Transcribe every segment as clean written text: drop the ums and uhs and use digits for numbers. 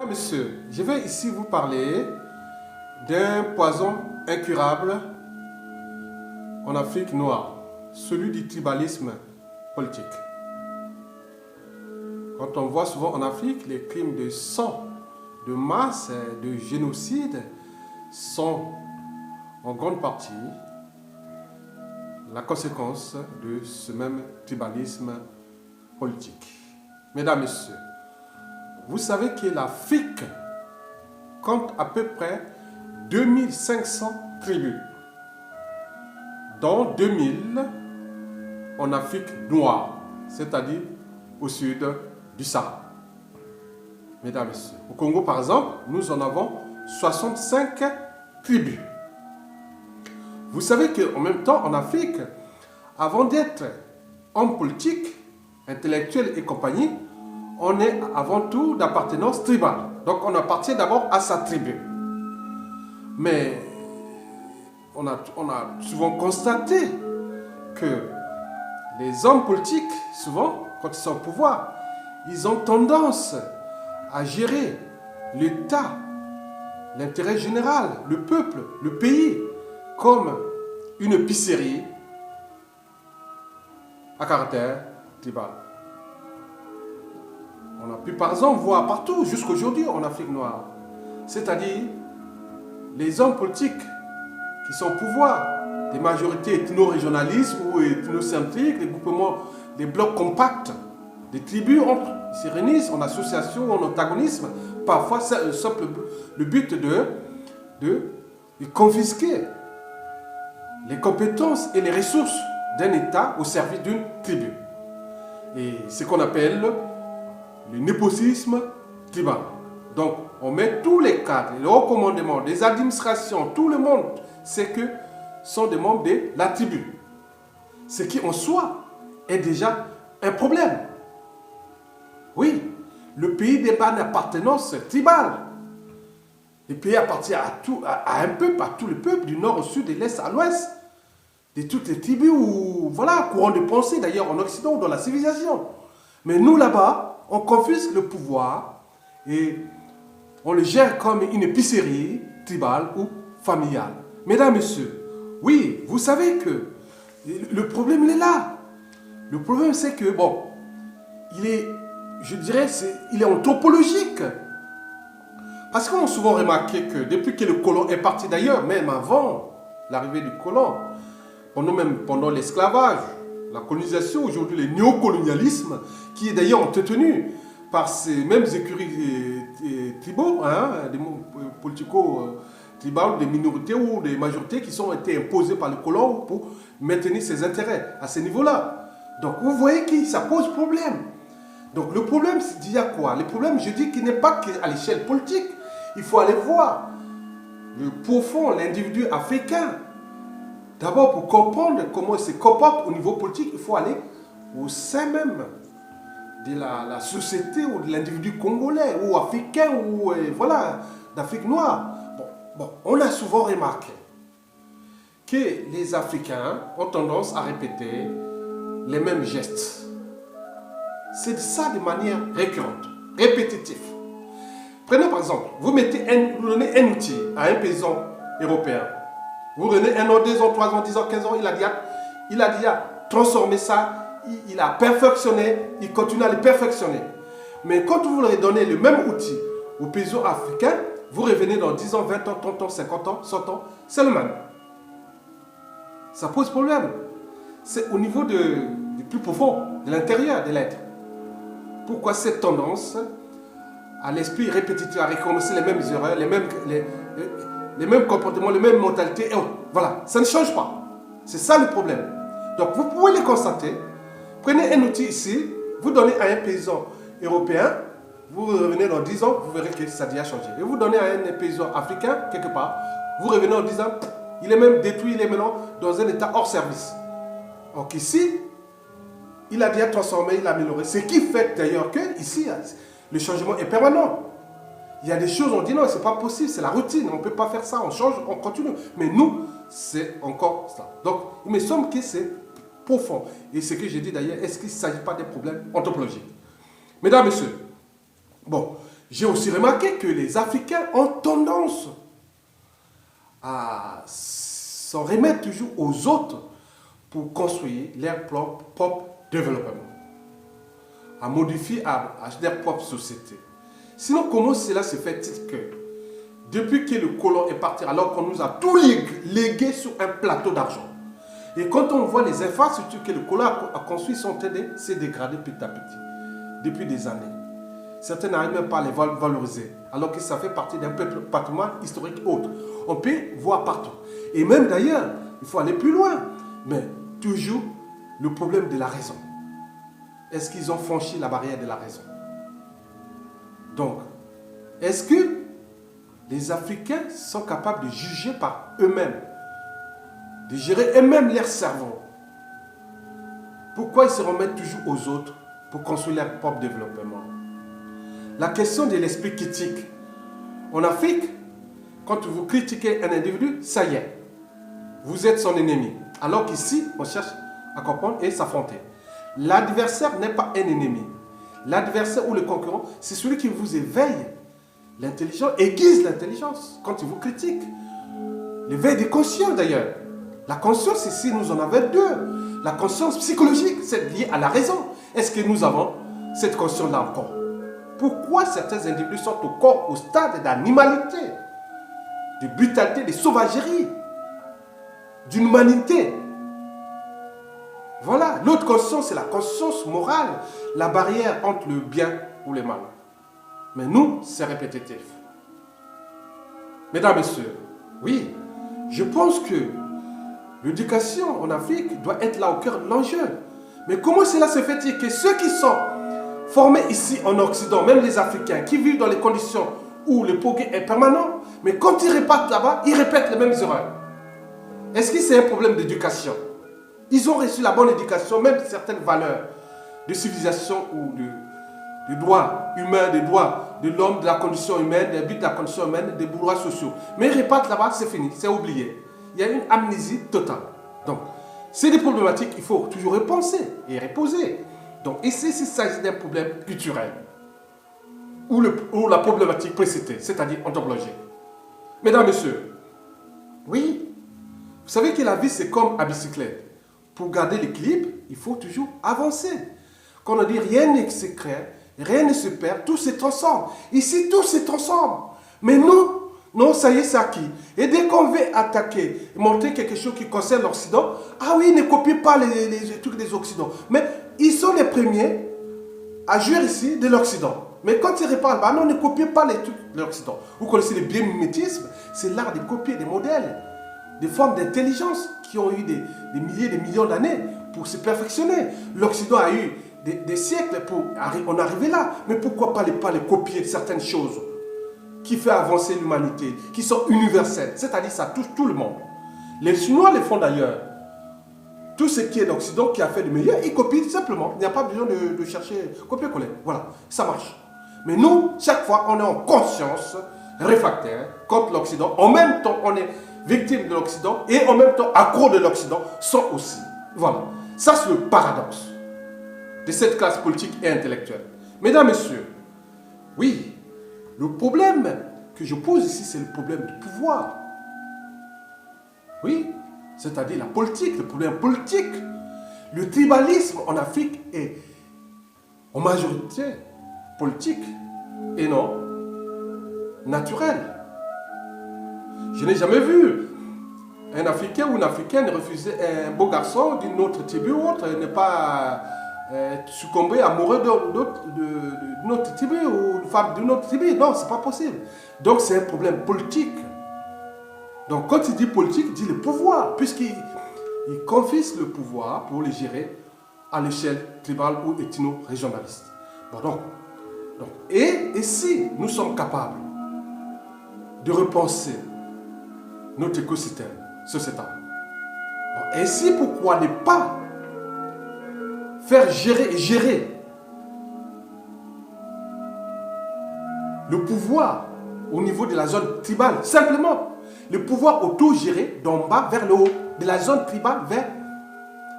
Monsieur, je vais ici vous parler d'un poison incurable en Afrique noire, celui du tribalisme politique. Quand on voit souvent en Afrique les crimes de sang, de masse, de génocide sont en grande partie la conséquence de ce même tribalisme politique. Mesdames, Messieurs, vous savez que l'Afrique compte à peu près 2500 tribus, dont 2000 en Afrique noire, c'est-à-dire au sud du Sahara. Mesdames et Messieurs, au Congo par exemple, nous en avons 65 tribus. Vous savez qu'en même temps, en Afrique, avant d'être homme politique, intellectuel et compagnie, on est avant tout d'appartenance tribale. Donc on appartient d'abord à sa tribu. Mais on a souvent constaté que les hommes politiques, souvent, quand ils sont au pouvoir, ils ont tendance à gérer l'État, l'intérêt général, le peuple, le pays, comme une épicerie à caractère tribal. On a pu par exemple voir partout, jusqu'aujourd'hui en Afrique noire, c'est-à-dire les hommes politiques qui sont au pouvoir, des majorités ethno-régionalistes ou ethnocentriques, les groupements, des blocs compacts, des tribus ils se réunissent en association ou en antagonisme. Parfois, c'est le but de confisquer les compétences et les ressources d'un État au service d'une tribu. Et ce qu'on appelle le népotisme tribal. Donc, on met tous les cadres, les recommandements, les administrations, tout le monde, c'est que sont des membres de la tribu. Ce qui en soi est déjà un problème. Oui, le pays n'est pas une appartenance tribale. Le pays appartient à un peuple, à tout le peuple, du nord au sud, de l'est à l'ouest, de toutes les tribus, ou voilà, courant de pensée d'ailleurs en Occident ou dans la civilisation. Mais nous là-bas, on confisque le pouvoir et on le gère comme une épicerie tribale ou familiale. Mesdames, Messieurs, oui, vous savez que le problème il est là. Le problème c'est que, bon, il est, je dirais, il est anthropologique. Parce qu'on a souvent remarqué que depuis que le colon est parti d'ailleurs, même avant l'arrivée du colon, pendant l'esclavage, la colonisation, aujourd'hui le néocolonialisme, qui est d'ailleurs entretenu par ces mêmes écuries tribaux, des politico-tribales, des minorités ou des majorités qui sont été imposées par le colon pour maintenir ses intérêts à ce niveau-là. Donc vous voyez que ça pose problème. Donc le problème, c'est d'il y a quoi? Le problème, je dis qu'il n'est pas qu'à l'échelle politique. Il faut aller voir le profond, l'individu africain. D'abord, pour comprendre comment il se comporte au niveau politique, il faut aller au sein même de la société ou de l'individu congolais ou africain ou voilà, d'Afrique noire. Bon, on a souvent remarqué que les Africains ont tendance à répéter les mêmes gestes. C'est ça de manière récurrente, répétitive. Prenez par exemple, vous donnez un outil à un paysan européen. Vous donnez 1 an, 2 ans, 3 ans, 10 ans, 15 ans, il a déjà transformé ça, il a perfectionné, il continue à le perfectionner. Mais quand vous leur donnez le même outil aux paysans africains, vous revenez dans 10 ans, 20 ans, 30 ans, 50 ans, 100 ans, c'est le même. Ça pose problème. C'est au niveau du plus profond, de l'intérieur de l'être. Pourquoi cette tendance à l'esprit répétitif, à recommencer les mêmes erreurs, les mêmes comportements, les mêmes mentalités, et voilà, ça ne change pas. C'est ça le problème. Donc vous pouvez les constater. Prenez un outil ici, vous donnez à un paysan européen, vous revenez dans 10 ans, vous verrez que ça a déjà changé. Et vous donnez à un paysan africain, quelque part, vous revenez dans 10 ans, il est même détruit, il est maintenant dans un état hors service. Donc ici, il a déjà transformé, il a amélioré. Ce qui fait d'ailleurs que ici, le changement est permanent. Il y a des choses, on dit non, c'est pas possible, c'est la routine, on ne peut pas faire ça, on change, on continue. Mais nous, c'est encore ça. Donc, il me semble que c'est profond. Et ce que j'ai dit d'ailleurs, est-ce qu'il ne s'agit pas des problèmes anthropologiques? Mesdames, Messieurs, bon, J'ai aussi remarqué que les Africains ont tendance à s'en remettre toujours aux autres pour construire leur propre développement, à modifier à leur propre société. Sinon, comment cela se fait-il que, depuis que le colon est parti, alors qu'on nous a tout légué sur un plateau d'argent, et quand on voit les infrastructures que le colon a construites sont en train de se dégrader petit à petit, depuis des années. Certains n'arrivent même pas à les valoriser, alors que ça fait partie d'un patrimoine historique autre. On peut voir partout. Et même d'ailleurs, il faut aller plus loin, mais toujours le problème de la raison. Est-ce qu'ils ont franchi la barrière de la raison? Donc, est-ce que les Africains sont capables de juger par eux-mêmes, de gérer eux-mêmes leur cerveau? Pourquoi ils se remettent toujours aux autres pour construire leur propre développement? La question de l'esprit critique. En Afrique, quand vous critiquez un individu, ça y est, vous êtes son ennemi. Alors qu'ici, on cherche à comprendre et s'affronter. L'adversaire n'est pas un ennemi. L'adversaire ou le concurrent, c'est celui qui vous éveille l'intelligence, aiguise l'intelligence quand il vous critique. L'éveil des consciences d'ailleurs. La conscience ici, nous en avons deux. La conscience psychologique, c'est lié à la raison. Est-ce que nous avons cette conscience-là encore? Pourquoi certains individus sont encore au stade d'animalité, de brutalité, de sauvagerie, d'humanité? Voilà, l'autre conscience, c'est la conscience morale, la barrière entre le bien ou le mal. Mais nous, c'est répétitif. Mesdames, Messieurs, oui, je pense que l'éducation en Afrique doit être là au cœur de l'enjeu. Mais comment cela se fait-il que ceux qui sont formés ici en Occident, même les Africains, qui vivent dans les conditions où le progrès est permanent, mais quand ils repartent là-bas, ils répètent les mêmes erreurs? Est-ce que c'est un problème d'éducation? Ils ont reçu la bonne éducation, même certaines valeurs de civilisation ou de droits humains, des droits de l'homme, de la condition humaine, des buts de la condition humaine, des droits sociaux. Mais ils repartent là-bas, c'est fini, c'est oublié. Il y a une amnésie totale. Donc, c'est des problématiques qu'il faut toujours repenser et reposer. Donc, ici, il s'agit d'un problème culturel ou la problématique précitée, c'est-à-dire anthropologique. Mesdames, Messieurs, oui, vous savez que la vie, c'est comme à bicyclette. Pour garder l'équilibre, il faut toujours avancer. Quand on dit rien ne se crée, rien ne se perd, tout se transforme. Ici, tout se transforme. Mais nous, non, ça y est, c'est acquis. Et dès qu'on veut attaquer, montrer quelque chose qui concerne l'Occident, ah oui, ne copiez pas les trucs des Occidentaux. Mais ils sont les premiers à jouer ici de l'Occident. Mais quand ils reparlent, bah non, ne copiez pas les trucs de l'Occident. Vous connaissez le biomimétisme, c'est l'art de copier des modèles, des formes d'intelligence qui ont eu des milliers, des millions d'années pour se perfectionner. L'Occident a eu des siècles pour en arriver là. Mais pourquoi pas les copier certaines choses qui font avancer l'humanité, qui sont universelles, c'est-à-dire ça touche tout le monde. Les Chinois le font d'ailleurs. Tout ce qui est l'Occident qui a fait le meilleur, ils copient simplement. Il n'y a pas besoin de chercher copier-coller. Voilà, ça marche. Mais nous, chaque fois, on est en conscience réfractaire contre l'Occident. En même temps, on est victime de l'Occident et en même temps, accro de l'Occident, sont aussi. Voilà. Ça, c'est le paradoxe de cette classe politique et intellectuelle. Mesdames, Messieurs, oui, le problème que je pose ici, c'est le problème du pouvoir. Oui, c'est-à-dire la politique, le problème politique. Le tribalisme en Afrique est en majorité politique et non naturel. Je n'ai jamais vu un Africain ou une Africaine refuser un beau garçon d'une autre tribu ou autre, ne pas succomber amoureux d'une autre tribu ou une femme d'une autre tribu. Non, c'est pas possible. Donc c'est un problème politique. Donc quand il dit politique, il dit le pouvoir, puisqu'il confisque le pouvoir pour le gérer à l'échelle tribale ou ethno-régionaliste. Bon, et si nous sommes capables de repenser notre écosystème sociétal, et si pourquoi ne pas faire gérer le pouvoir au niveau de la zone tribale, simplement le pouvoir auto-géré d'en bas vers le haut, de la zone tribale vers,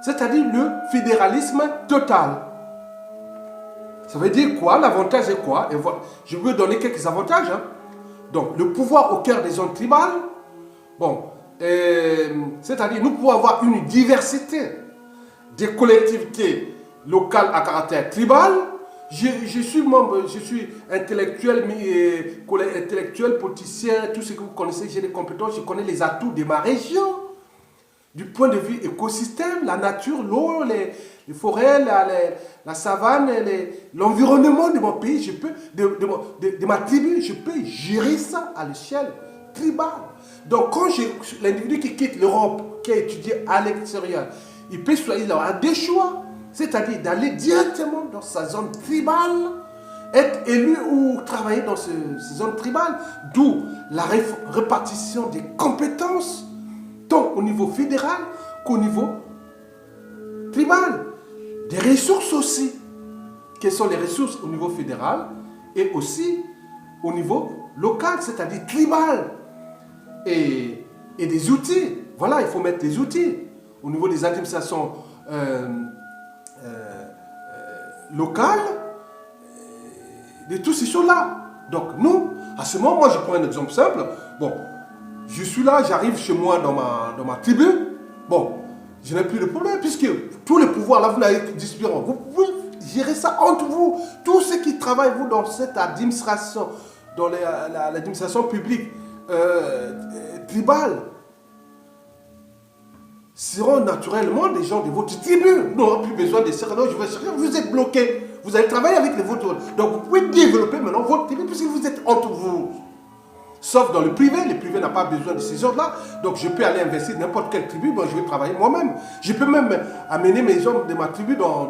c'est-à-dire le fédéralisme total. Ça veut dire quoi? L'avantage est quoi? Et voilà. Je veux donner quelques avantages. Hein. Donc, le pouvoir au cœur des zones tribales. Bon, c'est-à-dire, nous pouvons avoir une diversité des collectivités locales à caractère tribal. Je suis membre, je suis intellectuel, intellectuel, politicien, tout ce que vous connaissez, j'ai des compétences, je connais les atouts de ma région. Du point de vue écosystème, la nature, l'eau, les forêts, la savane, l'environnement de mon pays, je peux, de ma tribu, je peux gérer ça à l'échelle tribale. Donc quand l'individu qui quitte l'Europe, qui a étudié à l'extérieur, il peut choisir, il aura des choix. C'est-à-dire d'aller directement dans sa zone tribale, être élu ou travailler dans ces zones tribales, d'où la répartition des compétences, tant au niveau fédéral qu'au niveau tribal. Des ressources aussi. Quelles sont les ressources au niveau fédéral et aussi au niveau local, c'est-à-dire tribal. Et des outils. Voilà, il faut mettre des outils au niveau des administrations locales, de toutes ces choses-là. Donc nous, à ce moment, moi je prends un exemple simple. Bon, je suis là, j'arrive chez moi dans ma tribu. Bon, je n'ai plus de problème puisque tous les pouvoirs là, vous n'avez que distribuer. Vous pouvez gérer ça entre vous. Tous ceux qui travaillent, vous, dans cette administration, dans l'administration publique tribale, seront naturellement des gens de votre tribu. Vous n'aurez plus besoin de ça. Non, je vais chercher. Vous êtes bloqués. Vous allez travailler avec les vôtres. Donc vous pouvez développer maintenant votre tribu puisque vous êtes entre vous. Sauf dans le privé n'ont pas besoin de ces gens-là. Donc je peux aller investir dans n'importe quelle tribu. Moi, je vais travailler moi-même. Je peux même amener mes hommes de ma tribu dans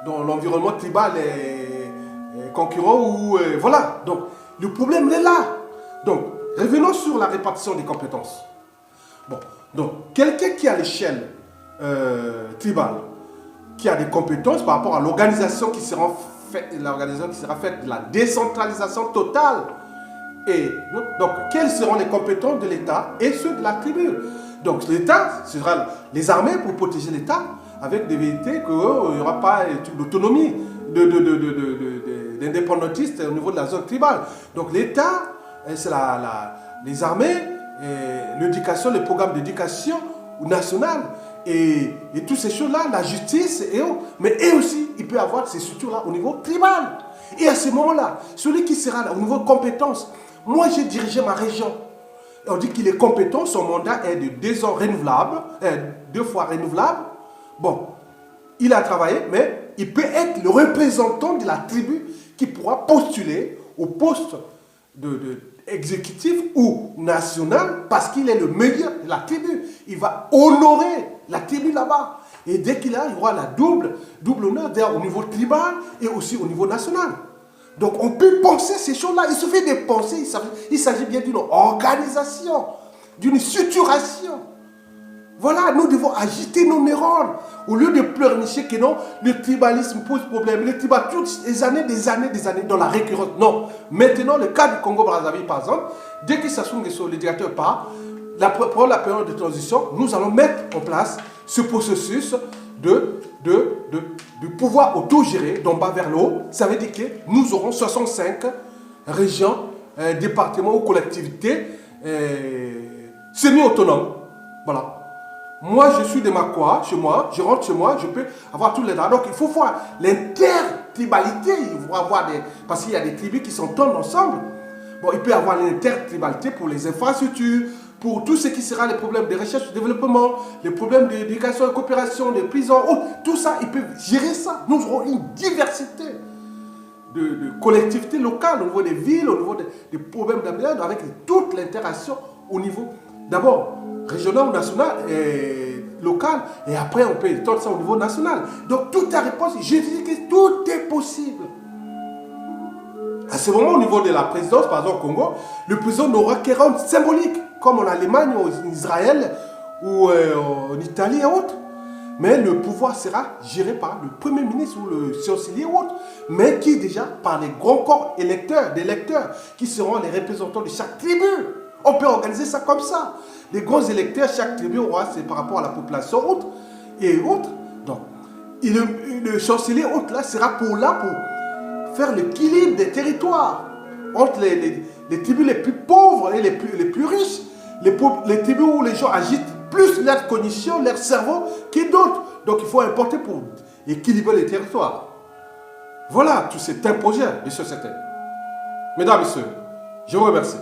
l'environnement tribal et concurrent. Voilà. Donc le problème est là. Donc revenons sur la répartition des compétences. Bon. Donc, quelqu'un qui a l'échelle tribale, qui a des compétences par rapport à l'organisation qui sera faite, de la décentralisation totale. Et donc, quelles seront les compétences de l'État et ceux de la tribu? Donc, l'État, ce sera les armées pour protéger l'État, avec des vérités qu'il n'y aura pas d'autonomie, d'indépendantistes au niveau de la zone tribale. Donc, l'État, c'est les armées, l'éducation, les programmes d'éducation nationale et toutes ces choses-là, la justice, mais aussi, il peut avoir ces structures-là au niveau tribal. Et à ce moment-là, celui qui sera là, au niveau compétence, moi j'ai dirigé ma région. Et on dit qu'il est compétent, son mandat est de 2 ans renouvelable, 2 fois renouvelable. Bon, il a travaillé, mais il peut être le représentant de la tribu qui pourra postuler au poste exécutif ou national parce qu'il est le meilleur de la tribu. Il va honorer la tribu là-bas. Et dès qu'il y aura la double honneur au niveau tribal et aussi au niveau national. Donc on peut penser ces choses-là. Il suffit de penser. Il s'agit bien d'une organisation, d'une structuration. Voilà, nous devons agiter nos neurones. Au lieu de pleurnicher que non, le tribalisme pose problème. Le tribal, toutes les années, des années dans la récurrence. Non. Maintenant, le cas du Congo-Brazzaville, par exemple, dès que Sassou Nguesso, le directeur, part, pour la période de transition, nous allons mettre en place ce processus de pouvoir autogérer d'en bas vers le haut. Ça veut dire que nous aurons 65 régions, départements ou collectivités semi-autonomes. Voilà. Moi, je suis de ma quoi, chez moi, je rentre chez moi, je peux avoir tous les droits. Donc, il faut voir l'intertribalité. Il faut avoir parce qu'il y a des tribus qui s'entendent ensemble. Bon, il peut y avoir l'intertribalité pour les infrastructures, pour tout ce qui sera les problèmes de recherche et développement, les problèmes d'éducation et coopération, des prisons, tout ça, ils peuvent gérer ça. Nous aurons une diversité de collectivités locales au niveau des villes, au niveau des problèmes d'aménagement, avec toute l'interaction au niveau, d'abord, régional ou national et local, et après on peut étendre ça au niveau national. Donc toute ta réponse, je dis que tout est possible. À ce moment, au niveau de la présidence, par exemple au Congo, le président n'aura qu'un rôle symbolique, comme en Allemagne, en Israël ou en Italie et autres. Mais le pouvoir sera géré par le Premier ministre ou le chancelier ou autre, mais qui déjà par les grands corps électeurs, des électeurs, qui seront les représentants de chaque tribu. On peut organiser ça comme ça. Les grands électeurs, chaque tribu aura, c'est par rapport à la population autre et autres. Donc, le chancelier autre là sera pour faire l'équilibre des territoires entre les tribus les plus pauvres et les plus riches, les tribus où les gens agitent plus leur cognition, leur cerveau que d'autres. Donc il faut importer pour équilibrer les territoires. Voilà, tout c'est un projet de société. Mesdames et messieurs, je vous remercie.